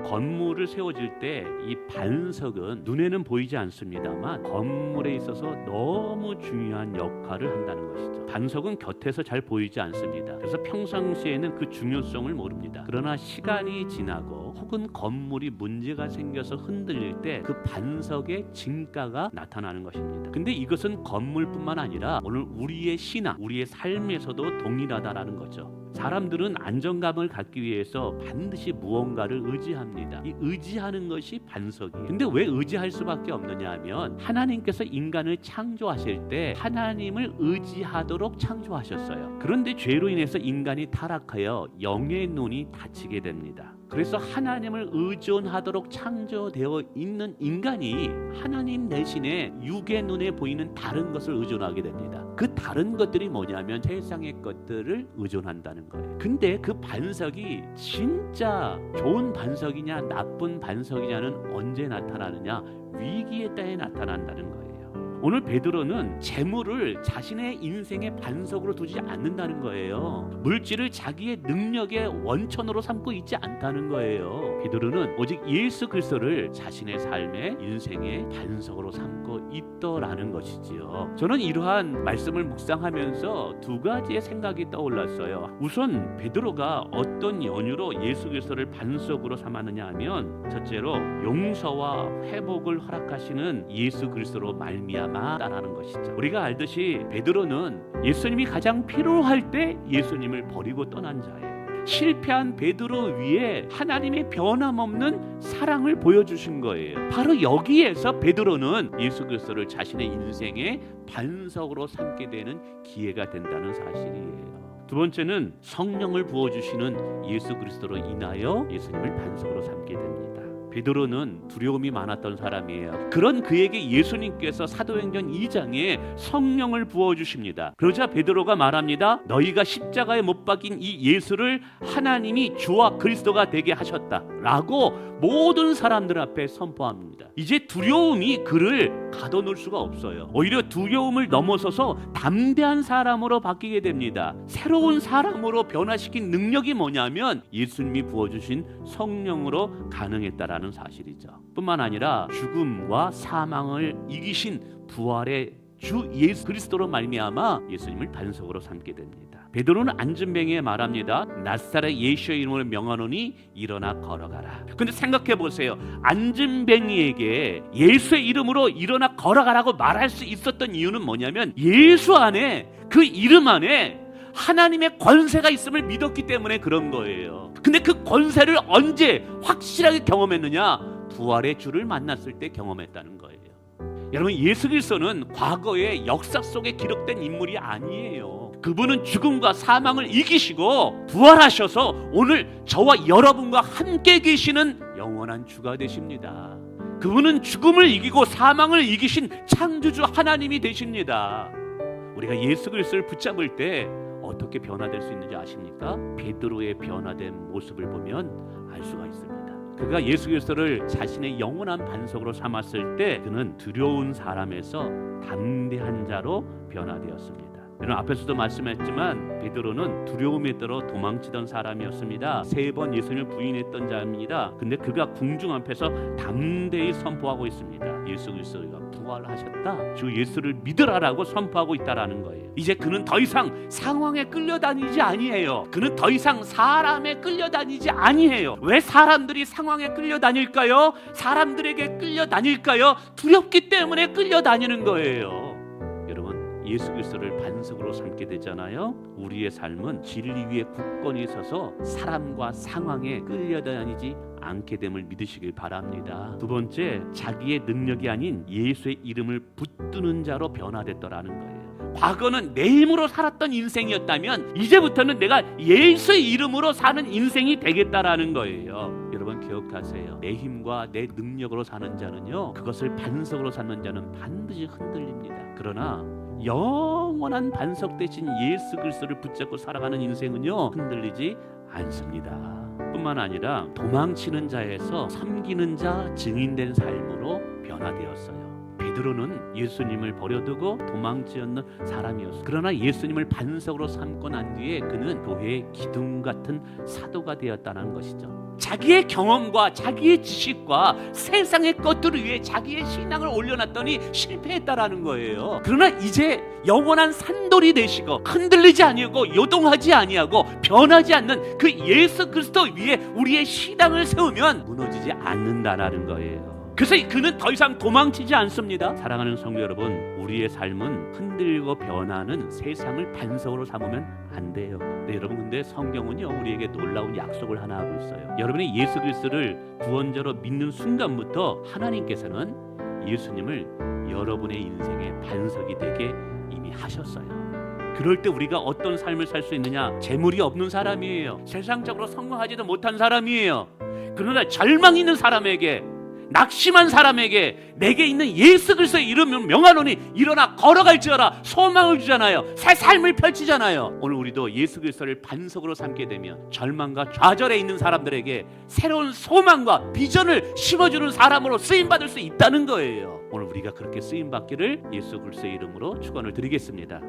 건물을 세워질 때 이 반석은 눈에는 보이지 않습니다만 건물에 있어서 너무 중요한 역할을 한다는 것이죠. 반석은 곁에서 잘 보이지 않습니다. 그래서 평상시에는 그 중요성을 모릅니다. 그러나 시간이 지나고 혹은 건물이 문제가 생겨서 흔들릴 때 그 반석의 진가가 나타나는 것입니다. 근데 이것은 건물뿐만 아니라 오늘 우리의 신앙, 우리의 삶에서도 동일하다라는 거죠. 사람들은 안정감을 갖기 위해서 반드시 무언가를 의지합니다. 이 의지하는 것이 반석이에요. 근데 왜 의지할 수밖에 없느냐 하면 하나님께서 인간을 창조하실 때 하나님을 의지하도록 창조하셨어요. 그런데 죄로 인해서 인간이 타락하여 영의 눈이 닫히게 됩니다. 그래서 하나님을 의존하도록 창조되어 있는 인간이 하나님 대신에 육의 눈에 보이는 다른 것을 의존하게 됩니다. 그 다른 것들이 뭐냐면 세상의 것들을 의존한다는 거예요. 근데 그 반석이 진짜 좋은 반석이냐 나쁜 반석이냐는 언제 나타나느냐? 위기의 때에 나타난다는 거예요. 오늘 베드로는 재물을 자신의 인생의 반석으로 두지 않는다는 거예요. 물질을 자기의 능력의 원천으로 삼고 있지 않다는 거예요. 베드로는 오직 예수 그리스도를 자신의 삶의 인생의 반석으로 삼고 있더라는 것이지요. 저는 이러한 말씀을 묵상하면서 두 가지의 생각이 떠올랐어요. 우선 베드로가 어떤 연유로 예수 그리스도를 반석으로 삼았느냐 하면 첫째로 용서와 회복을 허락하시는 예수 그리스도로 말미암아 따라는 것이죠. 우리가 알듯이 베드로는 예수님이 가장 필요할 때 예수님을 버리고 떠난 자예요. 실패한 베드로 위에 하나님의 변함없는 사랑을 보여주신 거예요. 바로 여기에서 베드로는 예수 그리스도를 자신의 인생의 반석으로 삼게 되는 기회가 된다는 사실이에요. 두 번째는 성령을 부어주시는 예수 그리스도로 인하여 예수님을 반석으로 삼게 됩니다. 베드로는 두려움이 많았던 사람이에요. 그런 그에게 예수님께서 사도행전 2장에 성령을 부어주십니다. 그러자 베드로가 말합니다. 너희가 십자가에 못 박인 이 예수를 하나님이 주와 그리스도가 되게 하셨다 라고 모든 사람들 앞에 선포합니다. 이제 두려움이 그를 가둬놓을 수가 없어요. 오히려 두려움을 넘어서서 담대한 사람으로 바뀌게 됩니다. 새로운 사람으로 변화시킨 능력이 뭐냐면 예수님이 부어주신 성령으로 가능했다라는 사실이죠. 뿐만 아니라 죽음과 사망을 이기신 부활의 주 예수 그리스도로 말미암아 예수님을 반석으로 삼게 됩니다. 베드로는 안진뱅이에 말합니다. 나사렛 예수의 이름으로 명하노니 일어나 걸어가라. 근데 생각해 보세요. 안진뱅이에게 예수의 이름으로 일어나 걸어가라고 말할 수 있었던 이유는 뭐냐면 예수 안에 그 이름 안에 하나님의 권세가 있음을 믿었기 때문에 그런 거예요. 근데 그 권세를 언제 확실하게 경험했느냐? 부활의 주를 만났을 때 경험했다는 거예요. 여러분, 예수 그리스도는 과거의 역사 속에 기록된 인물이 아니에요. 그분은 죽음과 사망을 이기시고 부활하셔서 오늘 저와 여러분과 함께 계시는 영원한 주가 되십니다. 그분은 죽음을 이기고 사망을 이기신 창조주 하나님이 되십니다. 우리가 예수 그리스도를 붙잡을 때 어떻게 변화될 수 있는지 아십니까? 베드로의 변화된 모습을 보면 알 수가 있습니다. 그가 예수 그리스도를 자신의 영원한 반석으로 삼았을 때 그는 두려운 사람에서 담대한 자로 변화되었습니다. 여러분, 앞에서도 말씀했지만 베드로는 두려움에 떨어 도망치던 사람이었습니다. 3번 예수님을 부인했던 자입니다. 근데 그가 궁중 앞에서 담대히 선포하고 있습니다. 예수 그리스도가 부활하셨다. 주 예수를 믿으라라고 선포하고 있다라는 거예요. 이제 그는 더 이상 상황에 끌려다니지 아니해요. 그는 더 이상 사람에 끌려다니지 아니해요. 왜 사람들이 상황에 끌려다닐까요? 사람들에게 끌려다닐까요? 두렵기 때문에 끌려다니는 거예요. 예수 그리스도를 반석으로 삼게 되잖아요. 우리의 삶은 진리 위에 굳건히 서서 사람과 상황에 끌려다니지 않게 됨을 믿으시길 바랍니다. 두 번째, 자기의 능력이 아닌 예수의 이름을 붙드는 자로 변화됐더라는 거예요. 과거는 내 힘으로 살았던 인생이었다면 이제부터는 내가 예수의 이름으로 사는 인생이 되겠다라는 거예요. 여러분 기억하세요. 내 힘과 내 능력으로 사는 자는요, 그것을 반석으로 삼는 자는 반드시 흔들립니다. 그러나 영원한 반석 대신 예수 그리스도를 붙잡고 살아가는 인생은요, 흔들리지 않습니다. 뿐만 아니라 도망치는 자에서 섬기는 자, 증인된 삶으로 변화되었어요. 베드로는 예수님을 버려두고 도망치었는 사람이었어요. 그러나 예수님을 반석으로 삼고 난 뒤에 그는 교회의 기둥 같은 사도가 되었다는 것이죠. 자기의 경험과 자기의 지식과 세상의 것들을 위해 자기의 신앙을 올려놨더니 실패했다라는 거예요. 그러나 이제 영원한 산돌이 되시고 흔들리지 아니하고 요동하지 아니하고 변하지 않는 그 예수 그리스도 위에 우리의 신앙을 세우면 무너지지 않는다라는 거예요. 그래서 그는 더 이상 도망치지 않습니다. 사랑하는 성도 여러분, 우리의 삶은 흔들고 변하는 세상을 반석으로 삼으면 안 돼요. 네, 여러분, 근데 성경은요 우리에게 놀라운 약속을 하나 하고 있어요. 여러분이 예수 그리스도를 구원자로 믿는 순간부터 하나님께서는 예수님을 여러분의 인생의 반석이 되게 이미 하셨어요. 그럴 때 우리가 어떤 삶을 살 수 있느냐? 재물이 없는 사람이에요. 세상적으로 성공하지도 못한 사람이에요. 그러나 절망 있는 사람에게, 낙심한 사람에게 내게 있는 예수 그리스도의 이름을 명하노니 일어나 걸어갈지어다 소망을 주잖아요. 새 삶을 펼치잖아요. 오늘 우리도 예수 그리스도를 반석으로 삼게 되면 절망과 좌절에 있는 사람들에게 새로운 소망과 비전을 심어주는 사람으로 쓰임받을 수 있다는 거예요. 오늘 우리가 그렇게 쓰임받기를 예수 그리스도의 이름으로 축원을 드리겠습니다.